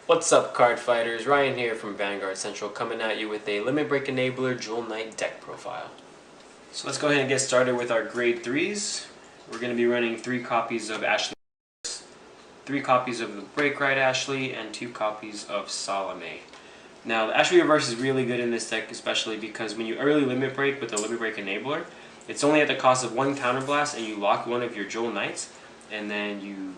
What's up, Cardfighters? Ryan here from Vanguard Central, coming at you with a Limit Break Enabler Jewel Knight deck profile. So let's go ahead and get started with our grade 3s. We're going to be running 3 copies of Ashley, 3 copies of the Break Ride Ashley, and 2 copies of Salome. Now, the Ashley Reverse is really good in this deck, especially because when you early Limit Break with the Limit Break Enabler, it's only at the cost of 1 Counterblast, and you lock one of your Jewel Knights, and then you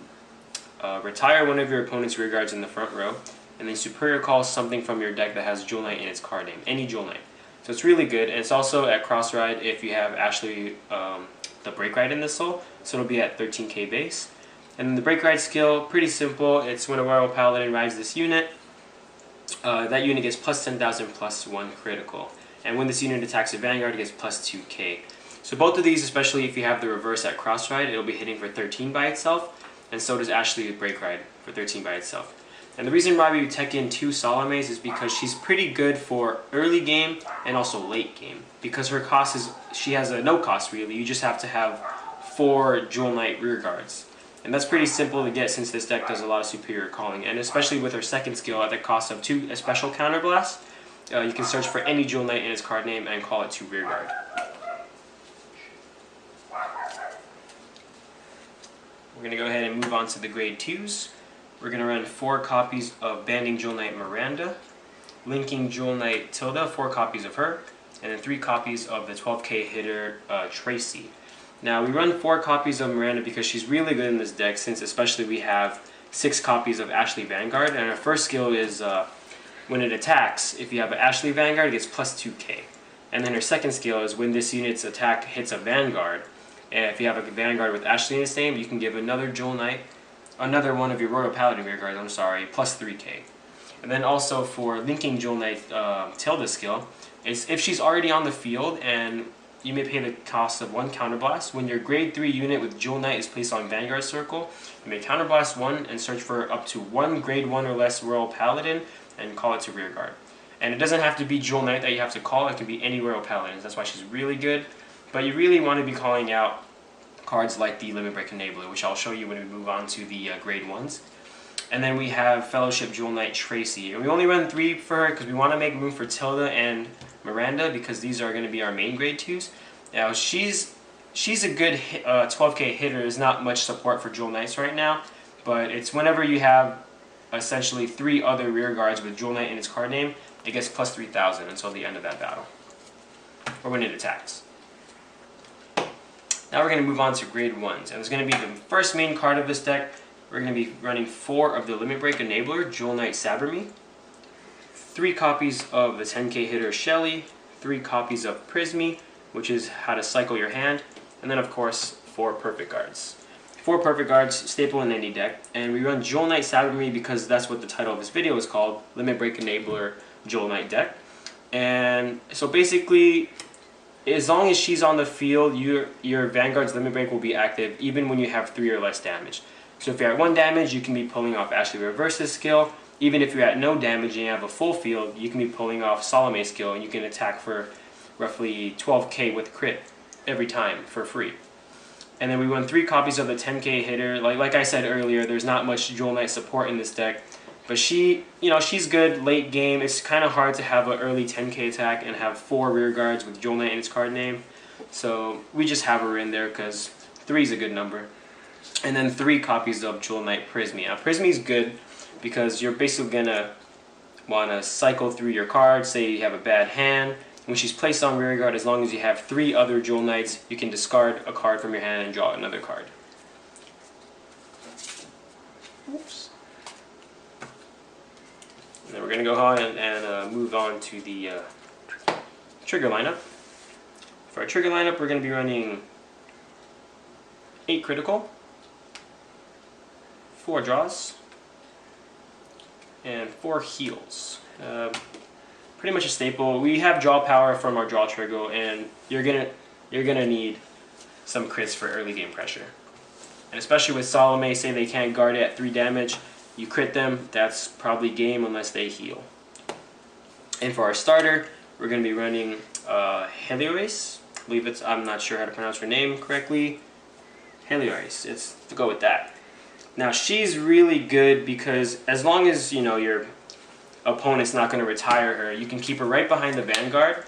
retire one of your opponent's rear guards in the front row, and then Superior calls something from your deck that has Jewel Knight in its card name, any Jewel Knight. So it's really good, and it's also at Cross Ride if you have Ashley, the Break Ride in this soul, so it'll be at 13k base. And then the Break Ride skill, pretty simple. It's when a Royal Paladin rides this unit, that unit gets plus 10,000 plus 1 critical. And when this unit attacks a Vanguard, it gets plus 2k. So both of these, especially if you have the reverse at Cross Ride, it'll be hitting for 13 by itself. And so does Ashley with Break Ride for 13 by itself. And the reason why we tech in 2 Salomes is because she's pretty good for early game and also late game. Because her cost is, she has a no cost really, you just have to have 4 Jewel Knight rear guards. And that's pretty simple to get since this deck does a lot of superior calling. And especially with her second skill at the cost of 2 special counterblasts, you can search for any Jewel Knight in its card name and call it to rear guard. We're going to go ahead and move on to the grade 2s. We're going to run 4 copies of Banding Jewel Knight Miranda, Linking Jewel Knight Tilda, 4 copies of her, and then 3 copies of the 12k hitter Tracy. Now we run 4 copies of Miranda because she's really good in this deck, since especially we have 6 copies of Ashley Vanguard, and her first skill is when it attacks, if you have an Ashley Vanguard, it gets plus 2k. And then her second skill is when this unit's attack hits a Vanguard, and if you have a Vanguard with Ashley in its name, you can give another Jewel Knight, another one of your Royal Paladin rear guards, plus 3k. And then also for Linking Jewel Knight Tilda skill, is if she's already on the field and you may pay the cost of 1 counterblast, when your grade 3 unit with Jewel Knight is placed on Vanguard Circle, you may counterblast 1 and search for up to 1 grade 1 or less Royal Paladin and call it to rear guard. And it doesn't have to be Jewel Knight that you have to call, it can be any Royal Paladins, that's why she's really good. But you really want to be calling out cards like the Limit Break Enabler, which I'll show you when we move on to the grade 1s. And then we have Fellowship Jewel Knight Tracy. And we only run 3 for her because we want to make room for Tilda and Miranda, because these are going to be our main grade 2s. Now she's a good 12k hitter. There's not much support for Jewel Knights right now, but it's whenever you have essentially 3 other rear guards with Jewel Knight in its card name, it gets plus 3,000 until the end of that battle, or when it attacks. Now we're going to move on to grade 1s, and it's going to be the first main card of this deck. We're going to be running 4 of the Limit Break Enabler, Jewel Knight Sabrami, 3 copies of the 10k hitter Shelly, 3 copies of Prismy, which is how to cycle your hand, and then of course 4 Perfect Guards. 4 Perfect Guards, staple in any deck, and we run Jewel Knight Sabrami because that's what the title of this video is called, Limit Break Enabler Jewel Knight deck. And so basically, as long as she's on the field, your Vanguard's Limit Break will be active even when you have 3 or less damage. So if you're at 1 damage, you can be pulling off Ashley Reverse's skill. Even if you're at no damage and you have a full field, you can be pulling off Salome's skill, and you can attack for roughly 12k with crit every time for free. And then we run 3 copies of the 10k hitter. Like I said earlier, there's not much Jewel Knight support in this deck. But she's good late game. It's kind of hard to have an early 10k attack and have 4 rear guards with Jewel Knight in its card name. So we just have her in there because 3 is a good number. And then 3 copies of Jewel Knight Prismy. Now Prismy is good because you're basically going to want to cycle through your cards. Say you have a bad hand. When she's placed on rear guard, as long as you have 3 other Jewel Knights, you can discard a card from your hand and draw another card. Oops. And then we're going to go ahead and move on to the trigger lineup. For our trigger lineup, we're going to be running 8 critical, 4 draws, and 4 heals. Pretty much a staple. We have draw power from our draw trigger, and you're gonna need some crits for early game pressure. And especially with Salome, say they can't guard it at 3 damage, you crit them, that's probably game unless they heal. And for our starter, we're going to be running Heliois. I believe it's, I'm not sure how to pronounce her name correctly. Heliois, it's to go with that. Now she's really good because as long as you know your opponent's not going to retire her, you can keep her right behind the Vanguard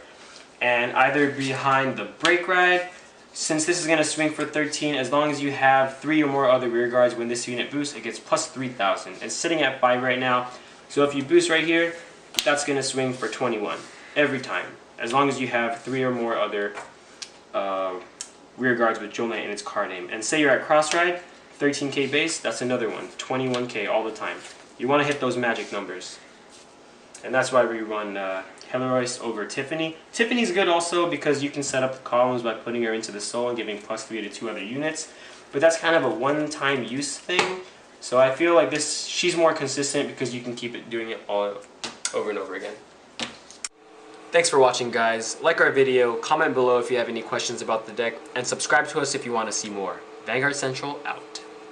and either behind the Break Ride. Since this is going to swing for 13, as long as you have 3 or more other rear guards when this unit boosts, it gets plus 3,000. It's sitting at 5 right now, so if you boost right here, that's going to swing for 21 every time, as long as you have 3 or more other rear guards with Jewel Knight in its card name. And say you're at Cross Ride, 13k base, that's another one, 21k all the time. You want to hit those magic numbers. And that's why we run Helios over Tiffany. Tiffany's good also because you can set up the columns by putting her into the soul and giving plus 3 to 2 other units. But that's kind of a one-time use thing. So I feel like she's more consistent because you can keep doing it all over and over again. Thanks for watching, guys. Like our video, comment below if you have any questions about the deck, and subscribe to us if you want to see more. Vanguard Central out.